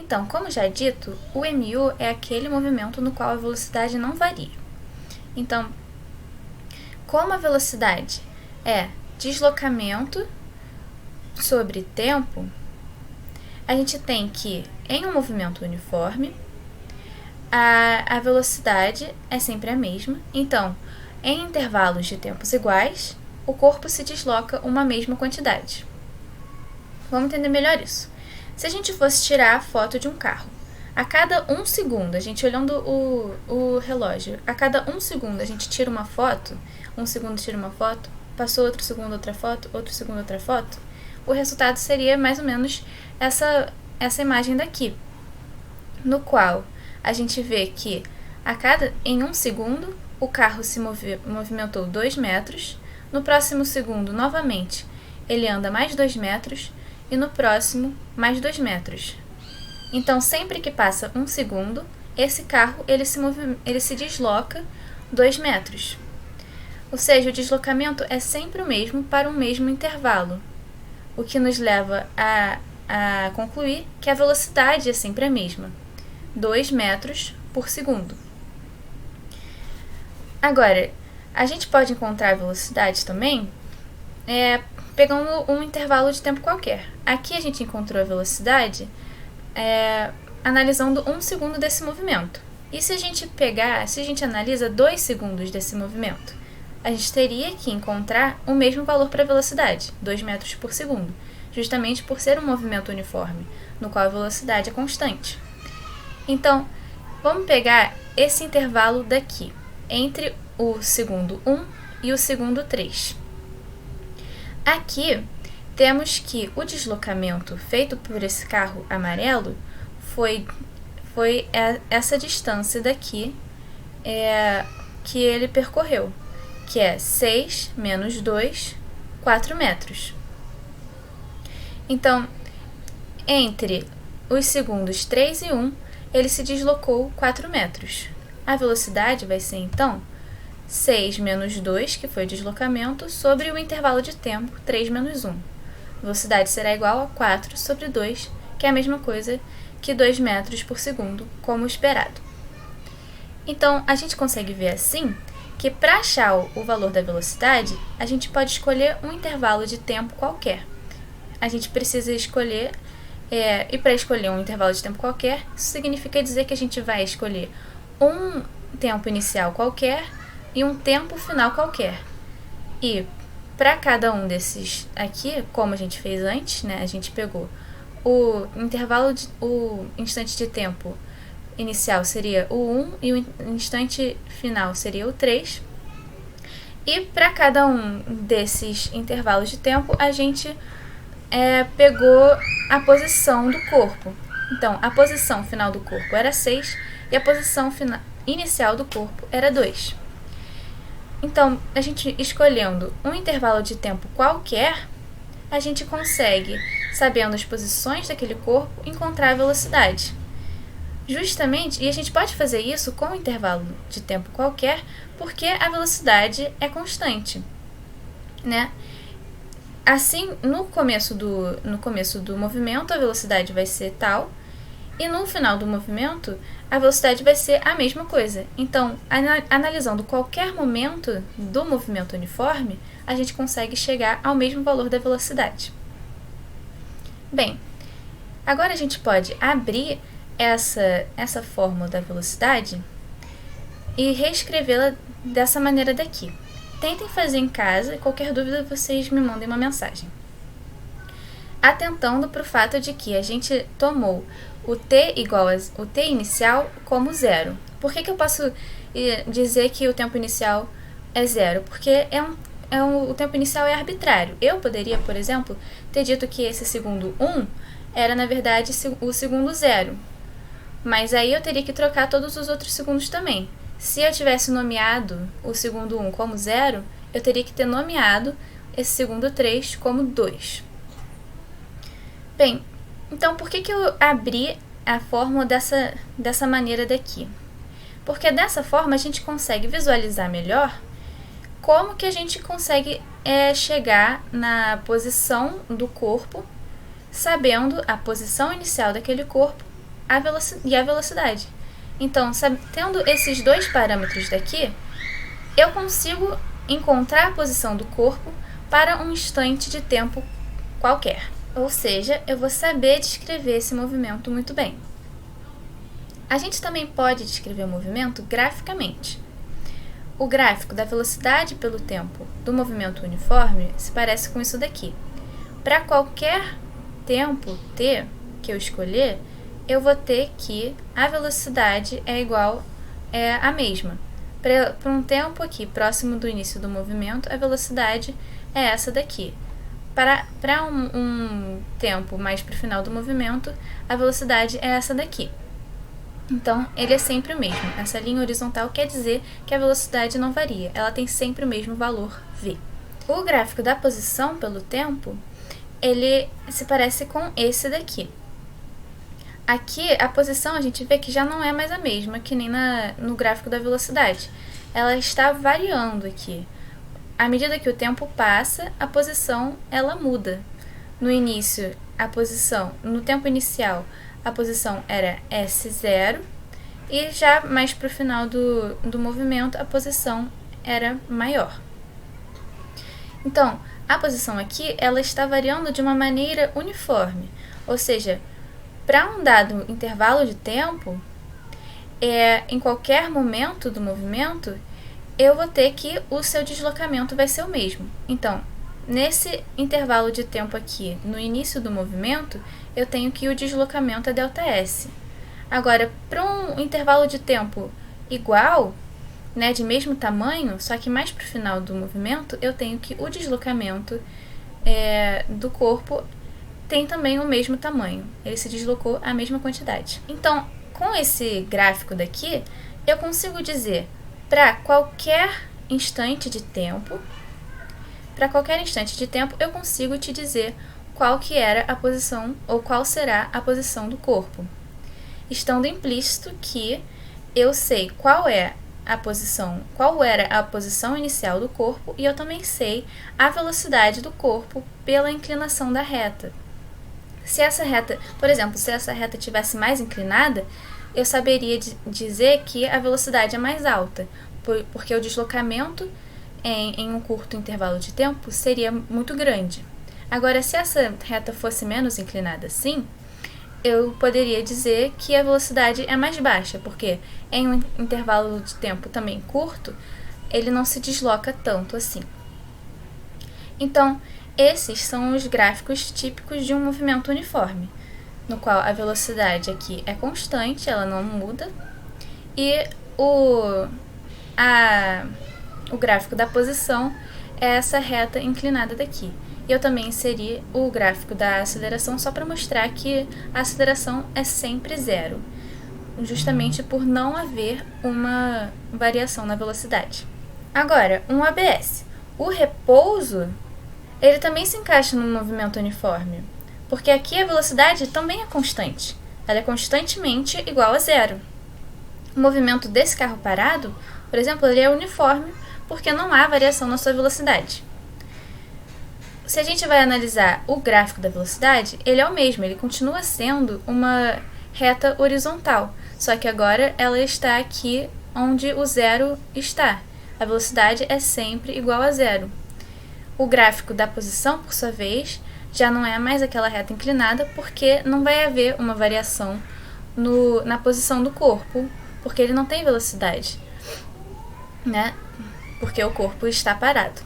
Então, como já dito, o MU é aquele movimento no qual a velocidade não varia. Então, como a velocidade é deslocamento sobre tempo, a gente tem que, em um movimento uniforme, a velocidade é sempre a mesma. Então, em intervalos de tempos iguais, o corpo se desloca uma mesma quantidade. Vamos entender melhor isso. Se a gente fosse tirar a foto de um carro, a cada 1 segundo, a gente olhando o relógio, a cada 1 segundo a gente tira uma foto, 1 segundo tira uma foto, passou outro segundo outra foto, outro segundo outra foto, o resultado seria mais ou menos essa imagem daqui, no qual a gente vê que em 1 segundo o carro se movimentou 2 metros, no próximo segundo, novamente, ele anda mais 2 metros e no próximo, mais 2 metros. Então, sempre que passa 1 segundo, esse carro ele se desloca 2 metros. Ou seja, o deslocamento é sempre o mesmo para um mesmo intervalo, o que nos leva a concluir que a velocidade é sempre a mesma, 2 metros por segundo. Agora, a gente pode encontrar a velocidade também pegando um intervalo de tempo qualquer. Aqui a gente encontrou a velocidade analisando 1 segundo desse movimento. E se a gente analisa 2 segundos desse movimento, a gente teria que encontrar o mesmo valor para a velocidade, 2 metros por segundo, justamente por ser um movimento uniforme, no qual a velocidade é constante. Então, vamos pegar esse intervalo daqui, entre o segundo 1 e o segundo 3. Aqui, temos que o deslocamento feito por esse carro amarelo foi essa distância daqui que ele percorreu, que é 6 menos 2, 4 metros. Então, entre os segundos 3 e 1, ele se deslocou 4 metros. A velocidade vai ser, então, 6 menos 2, que foi o deslocamento, sobre o intervalo de tempo 3 menos 1. A velocidade será igual a 4 sobre 2, que é a mesma coisa que 2 metros por segundo, como esperado. Então, a gente consegue ver assim que para achar o valor da velocidade, a gente pode escolher um intervalo de tempo qualquer. A gente precisa escolher, e para escolher um intervalo de tempo qualquer, isso significa dizer que a gente vai escolher um tempo inicial qualquer e um tempo final qualquer. E para cada um desses aqui, como a gente fez antes, né, a gente pegou o instante de tempo inicial seria o 1 e o instante final seria o 3. E para cada um desses intervalos de tempo, a gente pegou a posição do corpo. Então, a posição final do corpo era 6 e a posição inicial do corpo era 2. Então, a gente escolhendo um intervalo de tempo qualquer, a gente consegue, sabendo as posições daquele corpo, encontrar a velocidade. Justamente, e a gente pode fazer isso com um intervalo de tempo qualquer, porque a velocidade é constante, né? Assim, no começo do movimento, a velocidade vai ser tal, e no final do movimento, a velocidade vai ser a mesma coisa. Então, analisando qualquer momento do movimento uniforme, a gente consegue chegar ao mesmo valor da velocidade. Bem, agora a gente pode abrir essa fórmula da velocidade e reescrevê-la dessa maneira daqui. Tentem fazer em casa e qualquer dúvida vocês me mandem uma mensagem. Atentando para o fato de que a gente tomou o t inicial como zero. Por que eu posso dizer que o tempo inicial é zero? Porque o tempo inicial é arbitrário. Eu poderia, por exemplo, ter dito que esse segundo 1 era, na verdade, o segundo 0. Mas aí eu teria que trocar todos os outros segundos também. Se eu tivesse nomeado o segundo 1 como 0, eu teria que ter nomeado esse segundo 3 como 2. Bem, então por que eu abri a fórmula dessa maneira daqui? Porque dessa forma a gente consegue visualizar melhor como que a gente consegue chegar na posição do corpo, sabendo a posição inicial daquele corpo e a velocidade. Então, tendo esses dois parâmetros daqui, eu consigo encontrar a posição do corpo para um instante de tempo qualquer. Ou seja, eu vou saber descrever esse movimento muito bem. A gente também pode descrever o movimento graficamente. O gráfico da velocidade pelo tempo do movimento uniforme se parece com isso daqui. Para qualquer tempo t que eu escolher, eu vou ter que a velocidade é a mesma. Para um tempo aqui próximo do início do movimento, a velocidade é essa daqui. Para um tempo mais para o final do movimento, a velocidade é essa daqui. Então, ele é sempre o mesmo. Essa linha horizontal quer dizer que a velocidade não varia, ela tem sempre o mesmo valor v. O gráfico da posição pelo tempo, ele se parece com esse daqui. Aqui, a posição a gente vê que já não é mais a mesma que nem no gráfico da velocidade. Ela está variando aqui. À medida que o tempo passa, a posição ela muda. No início, no tempo inicial, a posição era S0 e já mais para o final do movimento, a posição era maior. Então, a posição aqui ela está variando de uma maneira uniforme, ou seja, para um dado intervalo de tempo, em qualquer momento do movimento, eu vou ter que o seu deslocamento vai ser o mesmo. Então, nesse intervalo de tempo aqui, no início do movimento, eu tenho que o deslocamento é ΔS. Agora, para um intervalo de tempo igual, né, de mesmo tamanho, só que mais para o final do movimento, eu tenho que o deslocamento do corpo tem também o mesmo tamanho. Ele se deslocou a mesma quantidade. Então, com esse gráfico daqui, eu consigo dizer para qualquer instante de tempo, eu consigo te dizer qual que era a posição ou qual será a posição do corpo. Estando implícito que eu sei qual era a posição inicial do corpo e eu também sei a velocidade do corpo pela inclinação da reta. Se essa reta, por exemplo, se essa reta tivesse mais inclinada, eu saberia dizer que a velocidade é mais alta, porque o deslocamento em um curto intervalo de tempo seria muito grande. Agora, se essa reta fosse menos inclinada assim, eu poderia dizer que a velocidade é mais baixa, porque em um intervalo de tempo também curto, ele não se desloca tanto assim. Então, esses são os gráficos típicos de um movimento uniforme, no qual a velocidade aqui é constante, ela não muda, e o gráfico da posição é essa reta inclinada daqui. E eu também inseri o gráfico da aceleração só para mostrar que a aceleração é sempre zero, justamente por não haver uma variação na velocidade. Agora, um ABS. O repouso, ele também se encaixa no movimento uniforme, porque aqui a velocidade também é constante. Ela é constantemente igual a zero. O movimento desse carro parado, por exemplo, ele é uniforme porque não há variação na sua velocidade. Se a gente vai analisar o gráfico da velocidade, ele é o mesmo, ele continua sendo uma reta horizontal, só que agora ela está aqui onde o zero está. A velocidade é sempre igual a zero. O gráfico da posição, por sua vez, já não é mais aquela reta inclinada, porque não vai haver uma variação na posição do corpo, porque ele não tem velocidade, né? Porque o corpo está parado.